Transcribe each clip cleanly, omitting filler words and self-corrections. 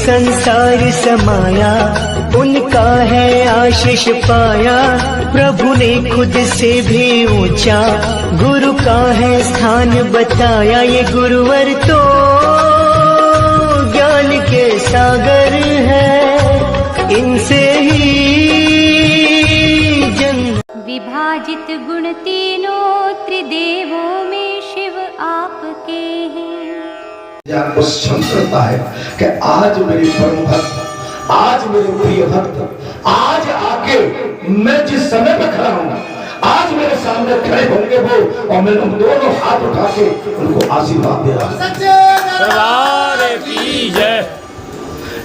संसार समाया, उनका है आशीष पाया। प्रभु ने खुद से भी ऊंचा गुरु का है स्थान बताया। ये गुरुवर तो ज्ञान के सागर है, इनसे ही जन। विभाजित गुण तीनों त्रिदेवों में शिव आपके हैं। आपको क्षम करता है कि आज मेरे परम भक्त, आज मेरे प्रिय भक्त, आज आके मैं जिस समय पे खड़ा हूँ, आज मेरे सामने खड़े होंगे वो, और मैं उन दोनों हाथ उठा के उनको आशीर्वाद दे रहा हूँ।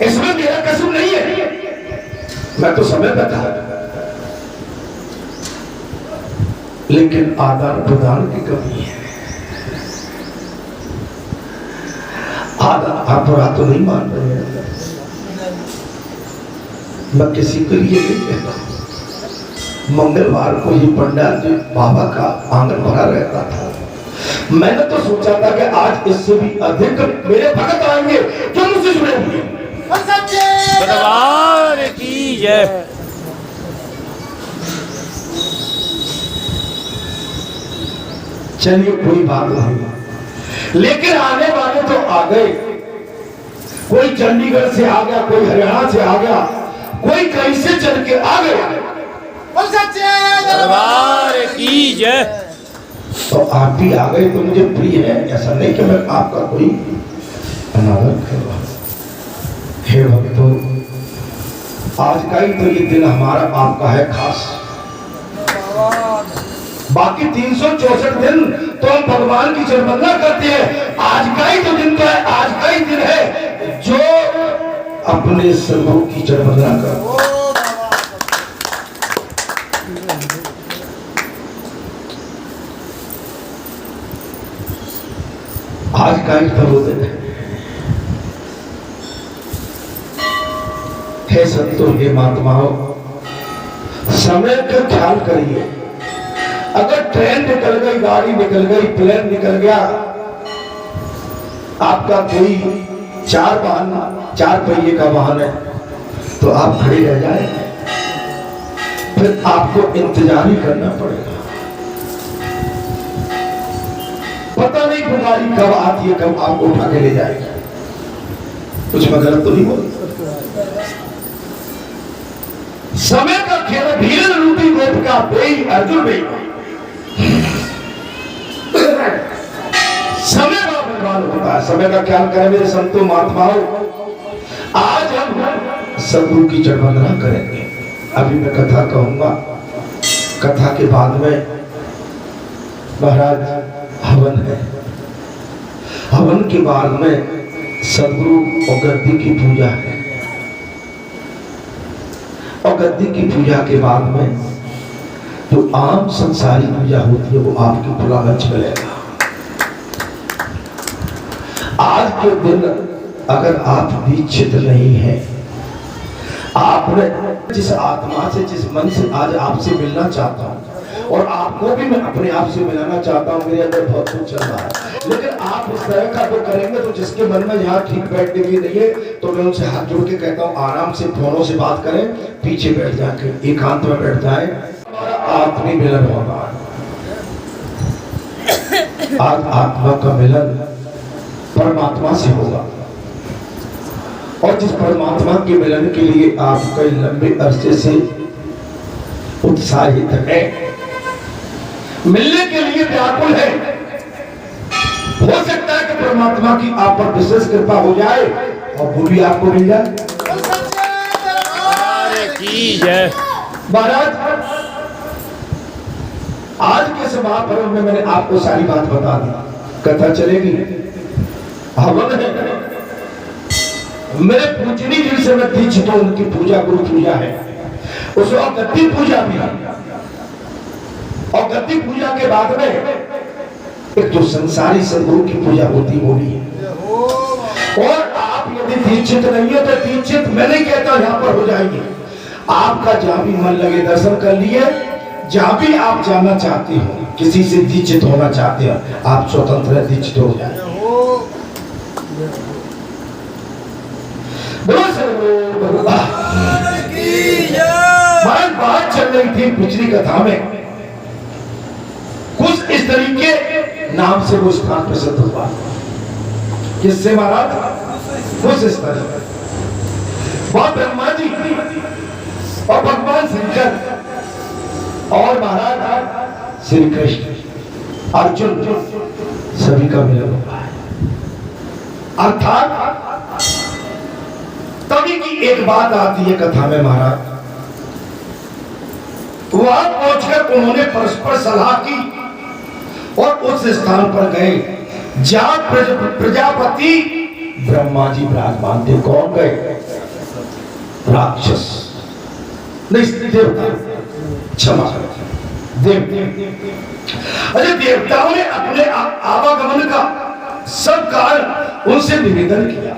इसमें मेरा कसूर नहीं है, मैं तो समय पे था, लेकिन आदान प्रदान की कमी है। आप बुरा तो नहीं मान रहे हैं, मैं किसी के लिए नहीं कहता। मंगलवार को ही पंडाल जी बाबा का आंगन भरा रहता था। मैंने तो सोचा था कि आज इससे भी अधिक मेरे भक्त आएंगे जो मुझसे जुड़े हुए। दरबार की जय। चलिए कोई बात नहीं, लेकिन आने वाले तो आ गए। कोई चंडीगढ़ से आ गया, कोई हरियाणा से आ गया, कोई कहीं से चल के आ गया। दरबार की जय। तो आप भी आ गए तो मुझे प्रिय है, ऐसा नहीं कि मैं आपका कोई अनादर कर रहा हूं। हे भक्तों, आज का ही तो ये दिन हमारा आपका है खास। बाकी 364 दिन तो हम भगवान की चरणवंदना करते हैं। आज का ही तो दिन तो है, आज का ही दिन है जो अपने प्रभु की चरणवंदना कर। आज का ही तो वो दिन है। हे संतों, हे महात्माओं, समय का ख्याल करिए। अगर ट्रेन निकल गई, गाड़ी निकल गई, प्लेन निकल गया, आपका कोई चार पहिए का वाहन है, तो आप खड़े रह जाए, फिर आपको इंतजार ही करना पड़ेगा। पता नहीं वो गाड़ी कब आती है, कब आपको उठा के ले जाएगा। कुछ मैं गलत तो नहीं बोल? समय का खेल भीड़ रूपी गोप का बेई अर्जुन बेई। समय का बर्बाद होता है, समय का ख्याल करें मेरे संतों महात्माओं। आज हम सदगुरु की चरणवंदना करेंगे। अभी मैं कथा कहूंगा, कथा के बाद में महाराज हवन है, हवन के बाद में सदगुरु और गद्दी की पूजा है, और गद्दी की पूजा के बाद में जो आम संसारी पूजा होती है वो आपकी खुला मंच मिलेगा। आज के दिन अगर आप दीक्षित नहीं हैं, आपने जिस आत्मा से, जिस मन से आज आपसे मिलना चाहता हूं, और आपको भी मैं अपने आप से मिलाना चाहता हूं, मेरे अंदर बहुत कुछ चल रहा है, लेकिन आप इस तरह का तो करेंगे तो जिसके मन में यहाँ ठीक बैठने की नहीं है, तो मैं उनसे हाथ जोड़ के कहता हूँ आराम से फोनों से बात करें, पीछे बैठ जाके एकांत में बैठ जाए। आत्मी मिलन होगा, आज आत्मा का मिलन परमात्मा से होगा, और जिस परमात्मा के मिलन के लिए आप कई लंबे अरसे से उत्साहित है, मिलने के लिए व्याकुल है, हो सकता है कि परमात्मा की आप पर विशेष कृपा हो जाए और वो भी आपको मिल जाए। महाराज, आज के समापन में मैंने आपको सारी बात बता दी, कथा चलेगी, हवन है। मेरे पूजनी जिनसे मैं दीक्षित हूं, उनकी पूजा गुरु पूजा है, उस वक्त गद्दी पूजा भी है, और गद्दी पूजा के बाद में एक जो संसारी सदगुरु की पूजा होती वो भी है। और आप यदि दीक्षित नहीं है तो दीक्षित मैं नहीं कहता यहाँ पर हो जाएंगे, आपका जहां भी मन लगे दर्शन कर लिए, जहां भी आप जाना चाहते हो, किसी से दीक्षित होना चाहते हो, आप स्वतंत्र दीक्षित हो जाए। चल रही थी पिछली कथा में, कुछ इस तरीके नाम से वो स्थान प्रसिद्ध हुआ। किससे महाराज? कुछ इस तरह वह ब्रह्मा जी और भगवान शंकर और महाराज श्री कृष्ण अर्जुन सभी का मिलन हुआ है। अर्थात तभी की एक बात आती है कथा में महाराज, वहां पहुंचकर उन्होंने परस्पर सलाह की और उस स्थान पर गए जहां प्रजापति ब्रह्मा जी विराजमान थे। कौन गए? राक्षस नहीं, देवता, क्षमा अरे देवताओं ने अपने आवागमन का सब कारण उनसे निवेदन किया।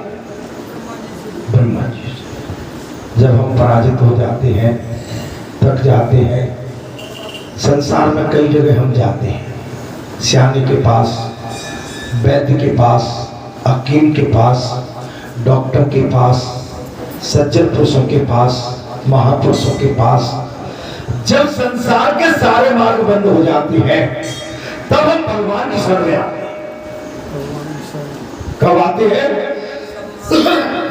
ब्रह्मा जी, जब हम पराजित हो जाते हैं, थक जाते हैं, संसार में कई जगह हम जाते हैं, सियाने के पास, वैद्य के पास, हकीम के पास, डॉक्टर के पास, सज्जन पुरुषों के पास, महापुरुषों के पास। जब संसार के सारे मार्ग बंद हो जाते हैं तब हम भगवान की शरण में आते हैं। कब आते हैं?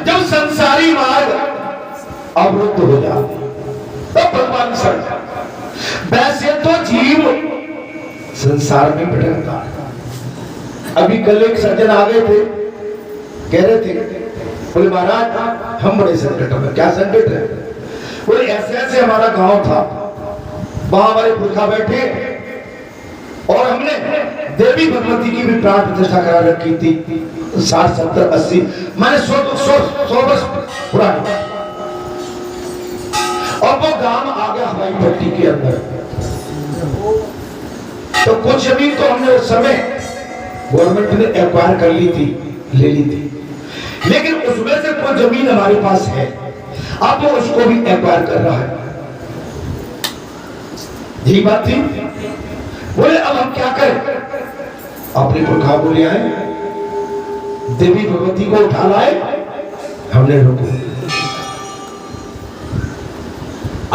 जब संसारी मार्ग अवरुद्ध हो जाते हैं तब भगवान की शरण में आते हैं। वैसे तो जीव संसार में भटकता है। अभी कल एक सज्जन आ गए थे, कह रहे थे, बोले महाराज हम बड़े संकट में। क्या संकट है? बोले ऐसे ऐसे हमारा गांव था, वहां हमारे पुरखा बैठे और हमने देवी भगवती की भी प्राण प्रतिष्ठा करा रखी थी, 60, 70, 80 मैंने 100 वर्ष पुरानी। और वो गांव आ गया हमारी पट्टी के अंदर। तो कुछ जमीन तो हमने उस समय गवर्नमेंट ने एक्वायर कर ली थी, ले ली थी, लेकिन उसमें से कुछ जमीन हमारे पास है, अब वो उसको भी एक्वायर कर रहा है। यही बात थी। बोले अब हम क्या करें? अपने पुरखा को ले आए, देवी भगवती को उठा लाए, हमने रोको।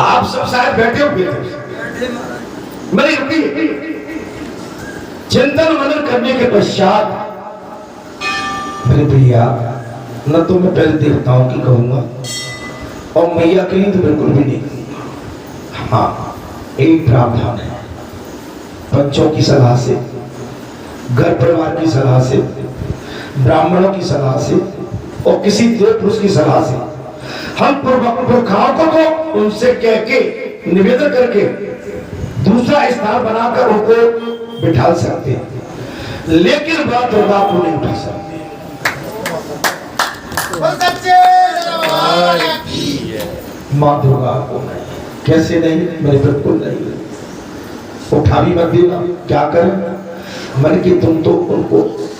आप सब शायद बैठे हो, मेरी रुकी। चिंतन मनन करने के पश्चात मेरे भैया, न तो मैं पहले देवताओं की कहूंगा और मैया के लिए तो बिल्कुल भी नहीं कहूंगा। हाँ, एक प्रावधान है, बच्चों की सलाह से, घर परिवार की सलाह से, ब्राह्मणों की सलाह से और किसी देव पुरुष की सलाह से हम पुरखाओं को तो उनसे कह के निवेदन करके दूसरा स्थान बनाकर उनको बिठा सकते हैं, लेकिन बात दुर्गा को नहीं उठा सकते। माँ दुर्गा को नहीं। कैसे नहीं? मेरे बिल्कुल नहीं। उठा भी मत देना। क्या करें? मन की तुम तो उनको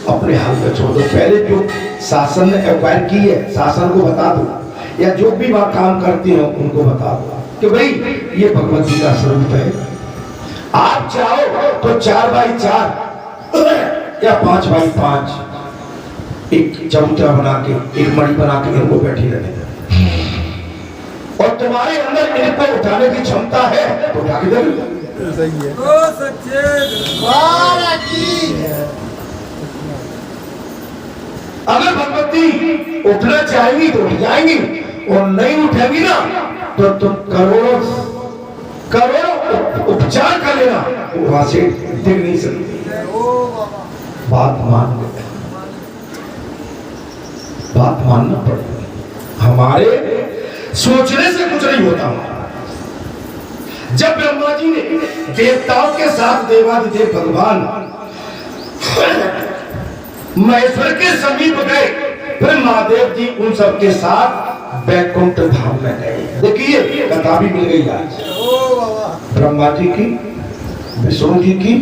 अपने हाल में छोड़ दो। पहले जो शासन ने एक्वायर की है, शासन को बता दो, या जो भी वहां काम करती हो उनको बता दो कि भाई ये भगवती का स्वरूप है। आप चाहो तो 4x4 या 5x5 एक चबूतरा बना के, एक मणि बना के इनको बैठी रहने दो, और तुम्हारे अंदर इनको उठाने की क्षमता है तो उठा के दे। अगर भगवती उठना चाहेगी तो उठ जाएंगी, और नहीं उठेगी ना तो तुम करोड़ों उपचार कर लेना, वहां से दिख नहीं सकती। बात मानना पड़ेगा। हमारे सोचने से कुछ नहीं होता। जब ब्रह्मा जी ने देवताओं के साथ देवादिदेव भगवान महेश्वर के समीप गए, फिर महादेव जी उन सबके साथ बैकुंठ धाम में गए। देखिए कथा भी मिल गई आज, ब्रह्मा जी की, विष्णु जी की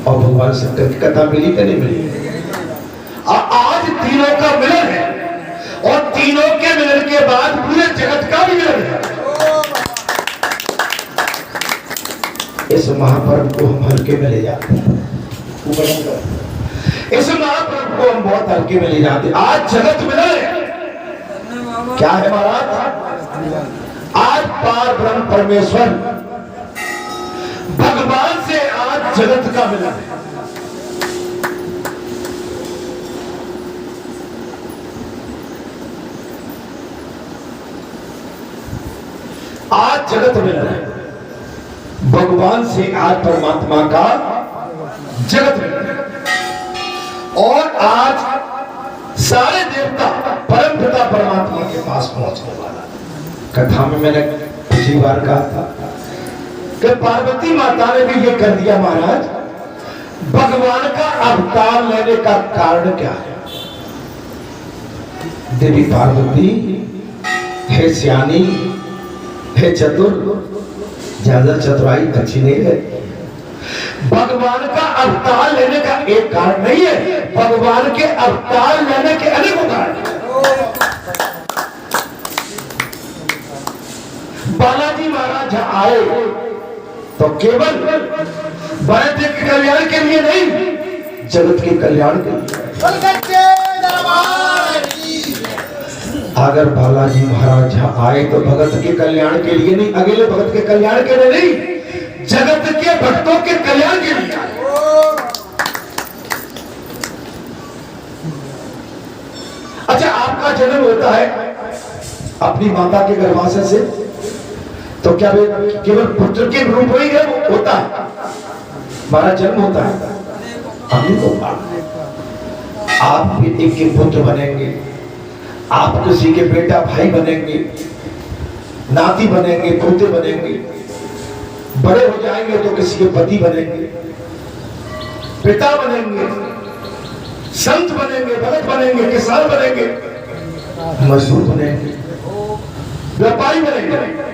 और भगवान शंकर की कथा मिली कि नहीं मिली? आज तीनों का मिलन है, और तीनों के मिलन के बाद पूरे जगत का भी मिलन है। इस महापर्व को हम हल्के में ले जाते हैं, इस महापर्व को हम बहुत हल्के में ले जाते हैं। आज जगत मिलन है। क्या है महाराज? आज पार ब्रह्म परमेश्वर भगवान से आज जगत का मिलन है। आज जगत मिलन है, भगवान से आज परमात्मा का जगत मिलन है। और आज सारे देवता परम पिता परमात्मा के पास पहुंचने वाला। कथा में मैंने पिछली बार कहा था कि पार्वती माता ने भी ये कर दिया। महाराज, भगवान का अवतार लेने का कारण क्या है? देवी पार्वती है सियानी, है चतुर, ज्यादा चतुराई अच्छी नहीं है। भगवान का अवतार लेने का एक कारण नहीं है, भगवान के अवतार लेने के अनेकों कारण हैं। बालाजी महाराज जहां आए तो केवल भारत के कल्याण के लिए नहीं, जगत के कल्याण के लिए। अगर बालाजी महाराज जहां आए तो भगत के कल्याण के लिए नहीं, अगले भगत के कल्याण के लिए नहीं, जगत के भक्तों के कल्याण के लिए। अच्छा, आपका जन्म होता है अपनी माता के गर्भाशय से, तो क्या वे केवल पुत्र के रूप में ही होता है? हमारा जन्म होता है, हम नहीं होता। आप बेटे के पुत्र बनेंगे, आप किसी के बेटा भाई बनेंगे, नाती बनेंगे, पोते बनेंगे, बड़े हो जाएंगे तो किसी के पति बनेंगे, पिता बनेंगे, संत बनेंगे, भगत बनेंगे, किसान बनेंगे, मजदूर बनेंगे, व्यापारी बनेंगे।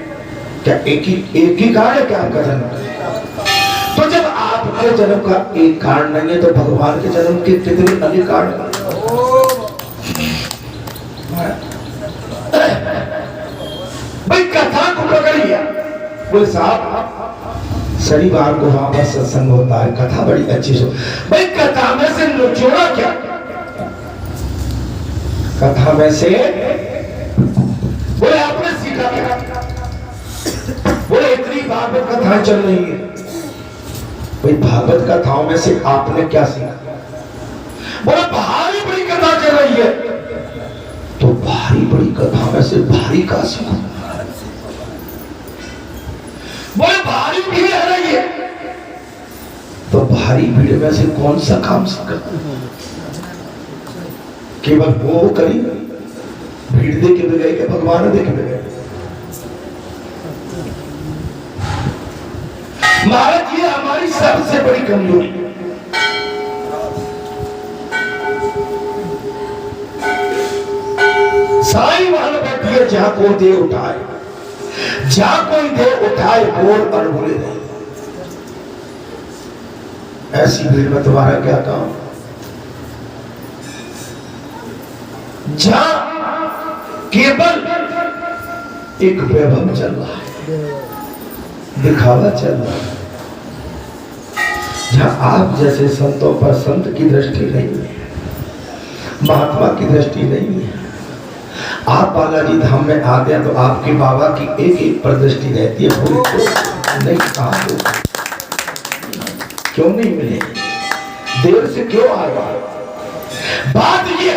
क्या एक ही कारण है क्या आपका जन्म? तो जब आपके जन्म का एक कारण नहीं है तो भगवान के जन्म के कितने अनेक कारण हैं। भाई कथा को पकड़िए। बोले साहब शनिवार को वहां पर सत्संग होता है, कथा बड़ी अच्छी सो। भाई कथा में से निचोड़ा क्या? कथा में से बोले आपने सीखा क्या? बोले इतनी भागवत कथाएं चल रही है, भाई भागवत कथाओं में से आपने क्या सीखा? बोले भारी बड़ी कथा चल रही है, तो भारी बड़ी कथा में से भारी का सीखा? बोले भारी भीड़ है रही है, तो भारी भीड़ में से कौन सा काम सीखा? केवल वो करी, भीड़ देखे भी गए कि भगवान देखे भी गए? महाराज, ये हमारी सबसे बड़ी कमजोरी है। साई वहां बैठी है जहां कोई देव उठाए, जहां कोई देव उठाए बोल और बोले नहीं। ऐसी भीड़ में तुम्हारा क्या काम? जहां केवल एक वैभव चल रहा है, दिखावा चल रहा है, जहां आप जैसे संतों पर संत की दृष्टि नहीं है, महात्मा की दृष्टि नहीं है। आप बालाजी धाम में आते हैं तो आपके बाबा की एक एक पर दृष्टि रहती है, पूरी नहीं। कहा क्यों नहीं मिले? देर से क्यों आ रहा? बात ये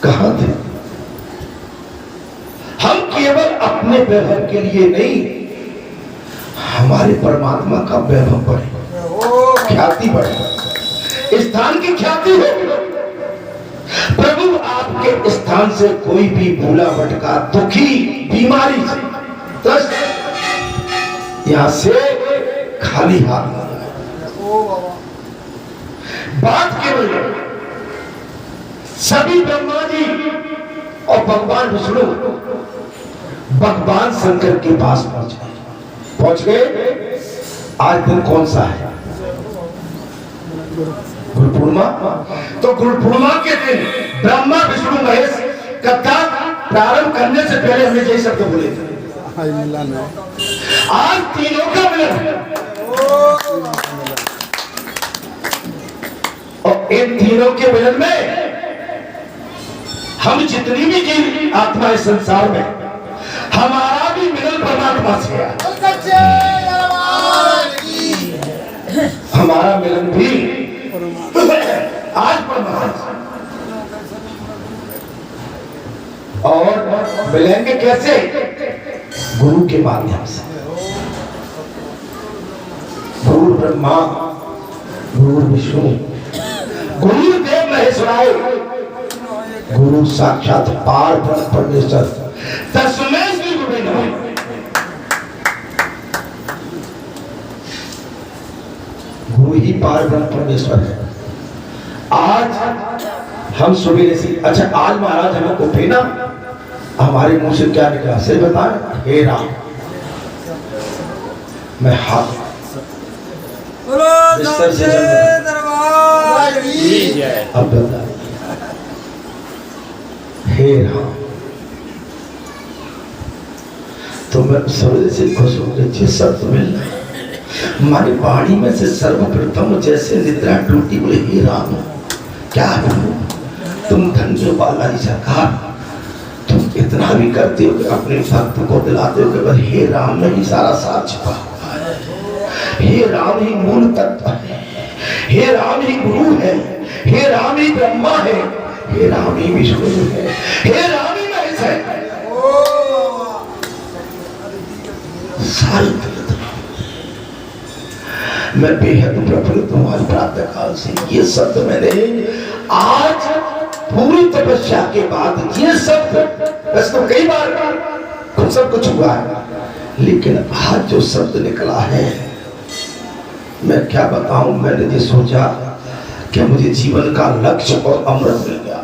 कहां थे? हम केवल अपने वैभव के लिए नहीं, हमारे परमात्मा का वैभव बढ़े, ख्याति बढ़े, स्थान की ख्याति हो। प्रभु आपके स्थान से कोई भी भूला भटका, दुखी, बीमारी से त्रस्त यहां से खाली हाथ ना जाए। बात केवल सभी ब्रह्मा जी और भगवान विष्णु भगवान शंकर के पास पहुंच गए। आज दिन कौन सा है? गुरु पूर्णिमा। तो गुरु पूर्णिमा के दिन ब्रह्मा विष्णु महेश कथा प्रारंभ करने से पहले हमने यही शब्द बोले थे, आज तीनों का मिलन। और इन तीनों के मिलन में हम जितनी भी जीव आत्मा इस संसार में, हमारा भी मिलन परमात्मा परमात्मा से है। हमारा मिलन भी आज परमात्मा से। और मिलेंगे कैसे? गुरु के माध्यम से। गुरु ब्रह्मा गुरु विष्णु गुरुदेव महेश्वराय, गुरु साक्षात पार ब्रह्म परमेश्वर तस्मै श्री गुरुवे नमः। गुरु ही पार ब्रह्म परमेश्वर है। आज हम सवेरे से, अच्छा आज महाराज हमें उठे ना, हमारे मुंह से क्या निकला सही बताएं? हे राम। मैं हाथ बिस्तर से अब बता, हे राम। तो मैं सवेरे से खुश हो गई, जिस शब्द मिल हमारी वाणी में से सर्वप्रथम जैसे निद्रा टूटी बोले हे राम। क्या तुम धन्य वाला ही सरकार, तुम इतना भी करते हो कि अपने भक्त को दिलाते हो कि हे राम में ही सारा सार छिपा हुआ है। हे राम ही मूल तत्व है, हे राम ही गुरु है, हे राम ही ब्रह्मा है, हे राम ही विष्णु है, हे राम ही महेश है। सारी मैं बेहद प्रफुल्लित हूँ आज प्रातः काल से। ये शब्द मैंने आज पूरी तपस्या के बाद ये शब्द, वैसे तो कई बार सब कुछ हुआ है, लेकिन आज जो शब्द निकला है मैं क्या बताऊं। मैंने ये सोचा कि मुझे जीवन का लक्ष्य और अमृत मिल गया।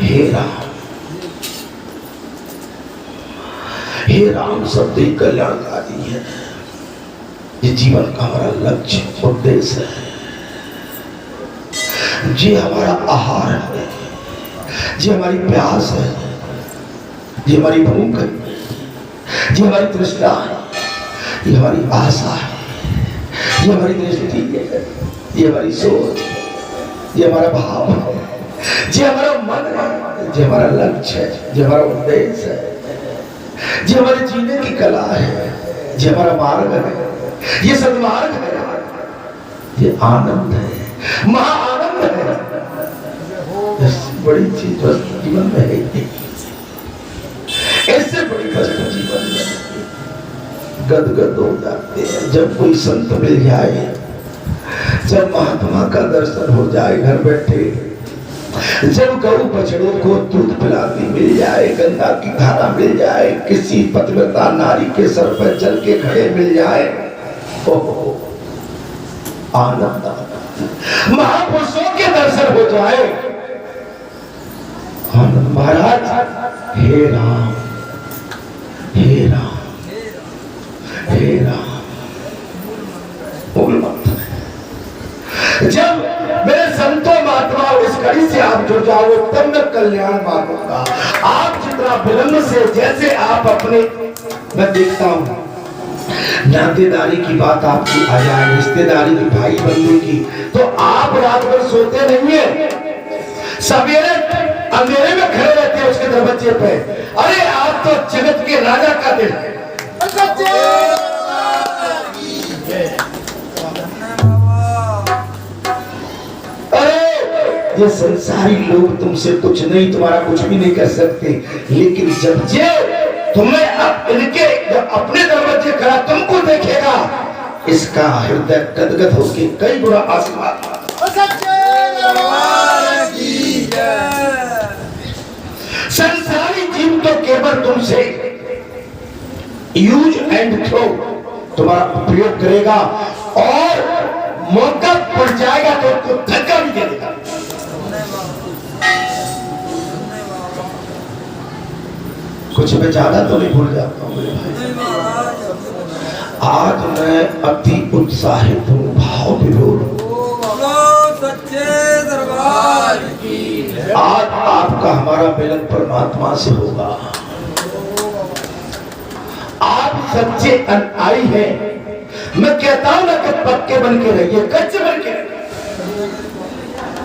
हे राम, हे राम शब्द ही कल्याणकारी है। ये जीवन का हमारा लक्ष्य उद्देश्य है, ये हमारा आहार है, ये हमारी प्यास है, ये हमारी भूख है, ये हमारी तृष्णा है, ये हमारी आशा है, ये हमारी दृष्टि है, ये हमारी सोच, ये हमारा भाव है, ये हमारा मन है, ये हमारा लक्ष्य है, ये हमारा उद्देश्य है, ये हमारे जीने की कला है, ये हमारा मार्ग है, ये सदमार्ग है, ये आनंद है, महाआनंद है। बड़ी चीज जीवन में है, ऐसे बड़ी वस्तु जीवन में गदगद हो जाते हैं जब कोई संत मिल जाए, जब महात्मा का दर्शन हो जाए घर बैठे, जब गौ बछड़ों को दूध पिलाती मिल जाए, गंगा की धारा मिल जाए, किसी पतिव्रता नारी के सर पर चल के खड़े मिल जाए, आनंद। महापुरुषों के दर्शन हो जाए, आनंद। महाराज हे राम, हे राम, हे राम। जब मेरे संतों महात्मा इस कड़ी से आप जुड़ जाओ तब मैं कल्याण मांगूंगा। आप जितना विलंब से, जैसे आप अपने, मैं देखता हूँ नातेदारी की बात आपकी आ जाए, रिश्तेदारी की, भाई बंधु की, तो आप रात भर सोते नहीं है, सवेरे अंधेरे में खड़े रहते हैं उसके दरवाजे पे। अरे आप तो जगत के राजा का दिल है। ये संसारी लोग तुमसे कुछ नहीं, तुम्हारा कुछ भी नहीं कर सकते, लेकिन जब ये तुम्हें इनके जब अपने दरवाजे खड़ा तुमको देखेगा, इसका हृदय गदगद होके कई गुना आशीर्वाद। संसारी जीव तो केवल तुमसे यूज एंड थ्रो, तुम्हारा उपयोग करेगा और मौका पड़ जाएगा तो उनको धक्का भी दे देगा। कुछ मैं ज्यादा तो नहीं भूल जाता हूँ मेरे भाई। आज मैं अति उत्साहित हूँ, भाव विभोर हूँ। आज आपका हमारा मिलन परमात्मा से होगा। आप सच्चे अनुयायी हैं। मैं कहता हूं ना कि पक्के बन के रहिए, कच्चे बन के।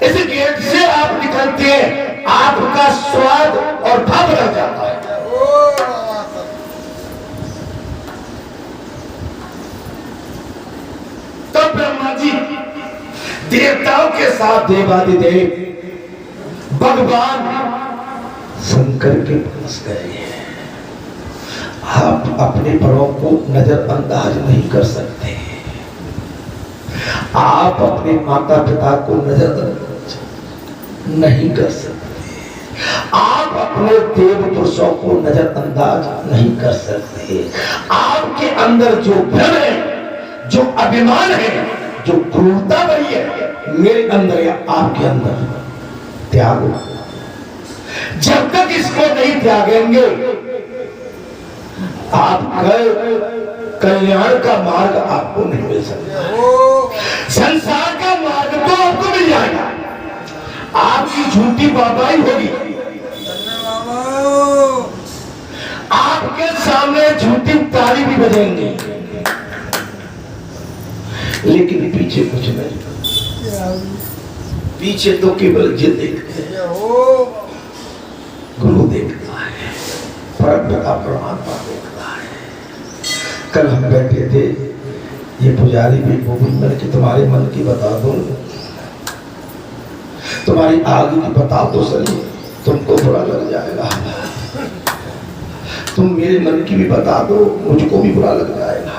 इस गेट से आप निकलते हैं, आपका स्वाद और भाव बदल जाता है। तब ब्रह्मा जी देवताओं के साथ देवादिदेव भगवान शंकर के पास गए। आप अपने बड़ों को नजरअंदाज नहीं कर सकते, आप अपने माता पिता को नजरअंदाज नहीं कर सकते, आप अपने देव पुरुषों को नजरअंदाज नहीं कर सकते। आपके अंदर जो भ्रम है, जो अभिमान है, जो क्रूरता भरी है, मेरे अंदर या आपके अंदर त्यागो। जब तक इसको नहीं त्यागेंगे, आप कल्याण का मार्ग आपको नहीं मिल सकता। संसार का मार्ग तो आपको मिल जाएगा, आपकी झूठी बाबाई होगी, आपके सामने झूठी ताली भी बजेंगे, लेकिन पीछे कुछ नहीं। पीछे तो केवल जिद देखते हैं, गुरु देखता है, परमपिता परमात्मा देखता है। कल हम बैठे थे, ये पुजारी भी गोविंद कि तुम्हारे मन की बता दो, तुम्हारी आगे की बता दो सही, तुमको बुरा लग जाएगा। तुम मेरे मन की भी बता दो, मुझको भी बुरा लग जाएगा।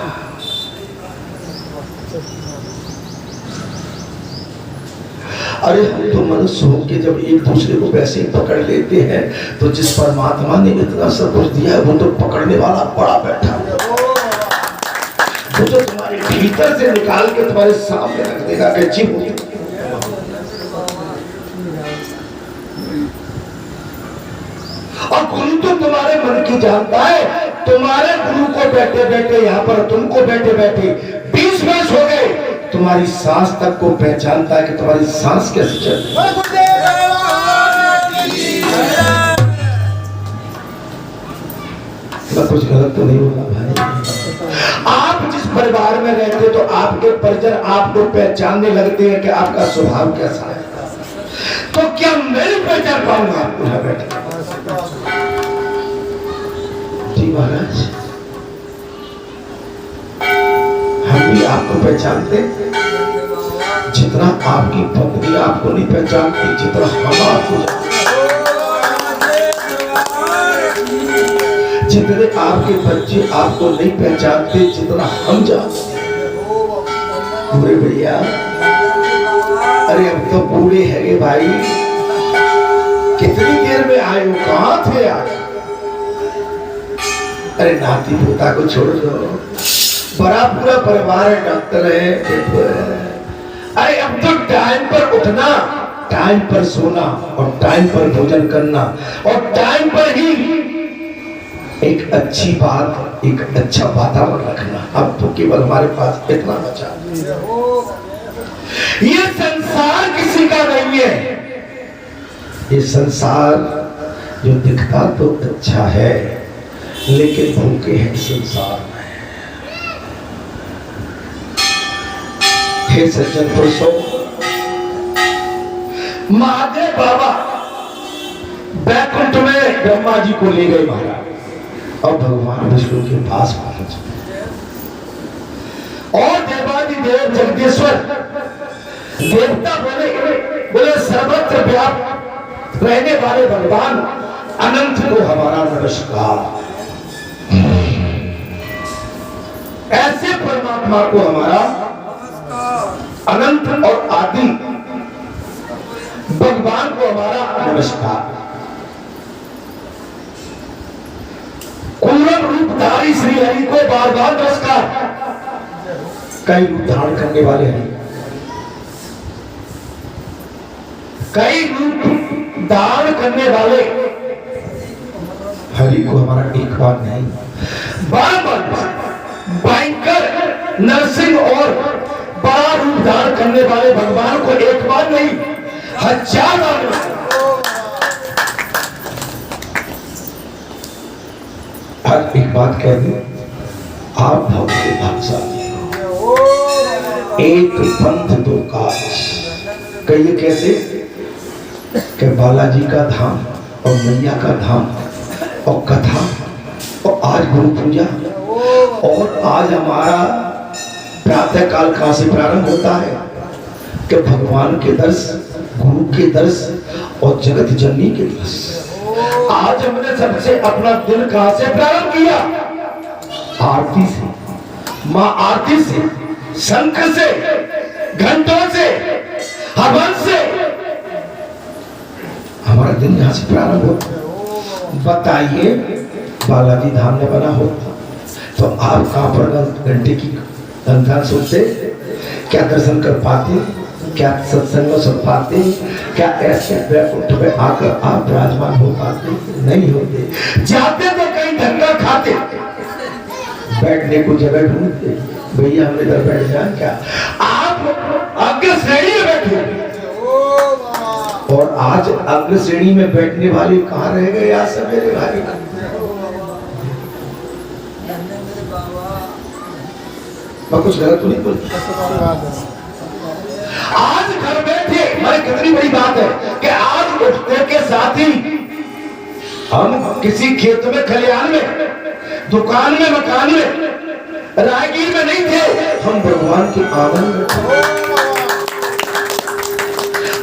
अरे हम तो मनुष्य होकर जब एक दूसरे को वैसे ही पकड़ लेते हैं, तो जिस परमात्मा ने इतना सब कुछ दिया है, वो तो पकड़ने वाला बड़ा बैठा है। वो जो तुम्हारे भीतर से निकाल के तुम्हारे सामने रख देगा कि जी हो। और गुरु तो तुम्हारे मन की जानता है। तुम्हारे गुरु को बैठे बैठे यहाँ पर, तुमको बैठे बैठे 20 वर्ष हो गए, तुम्हारी सांस तक को पहचानता है कि तुम्हारी सांस कैसे चल रही है। मैं कुछ गलत तो नहीं होगा भाई? आप जिस परिवार में रहते तो आपके परिजन आपको पहचानने लगते हैं कि आपका स्वभाव कैसा है, तो क्या मैं पहचान पाऊंगा आपको? यहाँ बैठे जी महाराज, हम भी आपको पहचानते, जितना आपकी पत्नी आपको नहीं पहचानती, जितना हम आपको, जितने आपके बच्चे आपको नहीं पहचानते, जितना हम जानते। पूरे भैया, अरे अब तो पूरे है भाई, कितनी देर में आए हो, कहाँ थे आप? अरे नाती पोता को छोड़ दो, बड़ा पूरा परिवार है, डॉक्टर है। अरे अब तो टाइम पर उठना, टाइम पर सोना और टाइम पर भोजन करना और टाइम पर ही एक अच्छी बात, एक अच्छा वातावरण रखना। अब तो केवल हमारे पास इतना बचा। ये संसार किसी का नहीं है। ये संसार जो दिखता तो अच्छा है, लेकिन भूखे हैं संसार में। हे सज्जन पुरुषों, महादेव बाबा बैकुंठ में ब्रह्मा जी को ले गए महाराज, और भगवान विष्णु के पास पहुंच और देवादिदेव जगदीश्वर देवता बोले सर्वत्र व्याप्त रहने वाले भगवान अनंत को हमारा नमस्कार। ऐसे परमात्मा को हमारा अनंत और आदि भगवान को हमारा नमस्कार। कूलम रूपधारी श्री हरि को बार बार नमस्कार। कई रूप धारण करने वाले हरि, कई रूप धारण करने वाले हरि को हमारा एक बार नहीं, बार बार भयंकर नरसिंह और बड़ा रूप धारण करने वाले भगवान को एक बार नहीं, 1000 बार। हर एक बात कह दूं, आप भक्त भागशाली हो। एक पंथ दो काज, कहिए कैसे? कि बालाजी का धाम और मैया का धाम और कथा और आज गुरु पूजा और आज हमारा प्रातः काल कहाँ से प्रारंभ होता है कि भगवान के दर्श, गुरु के दर्श और जगत जननी के दर्श। आज हमने सबसे अपना दिन कहाँ से प्रारंभ किया? आरती से, माँ आरती से, शंख से, घंटों से, हवन से हमारा दिन यहाँ से प्रारंभ होता। बताइए बालाजी धाम में बना होता तो आप कहाँ पर घंटे की घंटा सुनते, क्या दर्शन कर पाते, क्या सत्संग में सुन पाते, क्या ऐसे बैकुंठ में आकर आप विराजमान हो पाते? नहीं होते। जाते तो कहीं धक्का खाते, बैठने को जगह ढूंढते, भैया हम इधर बैठ जाए क्या? आप अग्र श्रेणी में बैठे और आज अग्र श्रेणी में बैठने वाले कहाँ रह गए? आज सवेरे भाई मैं कुछ गलत तो नहीं बोल? आज घर बैठे मैं कितनी बड़ी बात है कि आज उठने के साथ ही हम किसी खेत में, खलिहान में, दुकान में, मकान में, राहगीर में नहीं थे, हम भगवान के आनंद में।